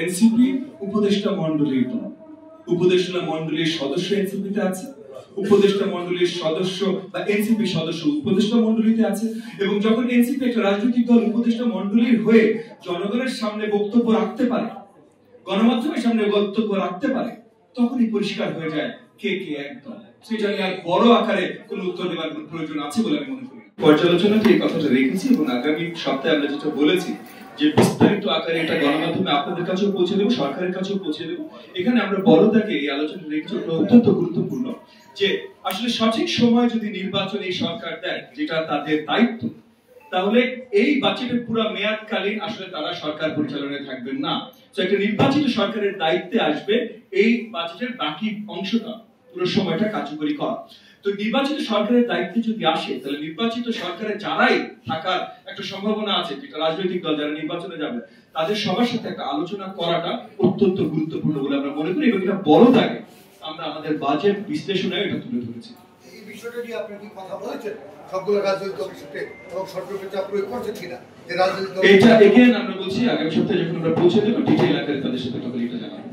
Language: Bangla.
এনসিপি উপদেষ্টা মণ্ডলীর দল, উপদেষ্টা মণ্ডলীর সদস্য এনসিপিতে আছে, উপদেষ্টা মণ্ডলীর সদস্য বা এনসিপি সদস্য উপদেষ্টা মণ্ডলীতে আছে, এবং যখন এনসিপি একটা রাজনৈতিক দল উপদেষ্টা মণ্ডলীর হয়ে জনগণের সামনে বক্তব্য রাখতে পারে, গণমাধ্যমের সামনে বক্তব্য রাখতে পারে, তখনই পরিষ্কার হয়ে যায় কে কে একদল। সেটা নিয়ে আর বড় আকারে কোন উত্তর দেওয়ার কোন প্রয়োজন আছে বলে আমি মনে করি। পর্যালোচনাতে এই কথাটা রেখেছি এবং আগামী সপ্তাহে আমরা যেটা বলেছি যে বিস্তারিত আকারে এটা গণমাধ্যমে আপনাদের কাছেও পৌঁছে দেবো, সরকারের কাছেও পৌঁছে দেবো। এখানে আমরা বড় দাগে এই আলোচনা রেখেছি, অত্যন্ত গুরুত্বপূর্ণ যে আসলে সঠিক সময় যদি নির্বাচন এই সরকার দেয়, যেটা তাদের দায়িত্ব, তাহলে এই বাজেটের পুরো মেয়াদকালীন আসলে তারা সরকার পরিচালনায় থাকবেন না। তো একটা নির্বাচিত সরকারের দায়িত্বে আসবে এই বাজেটের বাকি অংশটা পুরো সময়টা কার্যকরী করা। তো নির্বাচিত সরকারের দায়িত্বে যদি আসে, তাহলে নির্বাচিত সরকারে যারাই থাকার একটা সম্ভাবনা আছে, যেটা রাজনৈতিক দল যারা নির্বাচনে যাবে, তাদের সবার সাথে একটা আলোচনা করাটা অত্যন্ত গুরুত্বপূর্ণ বলে আমরা মনে করি এবং এটা বড় দাগে আমরা আমাদের বাজেট বিশ্লেষণে এটা তুলে ধরেছি। এই বিষয়টা নিয়ে আপনি কি কথা বলেছেন সবগুলো রাজনৈতিক দলের সাথে এবং সরকারের চাপ প্রয়োগ করছেন কিনা? যে রাজনৈতিক দল এটা এগেইন আমরা বলছি আগামী সপ্তাহে যখন আমরা পৌঁছে দেব ডিটেইল আকারে তাদের সাথে কথা বলতে জানাবো।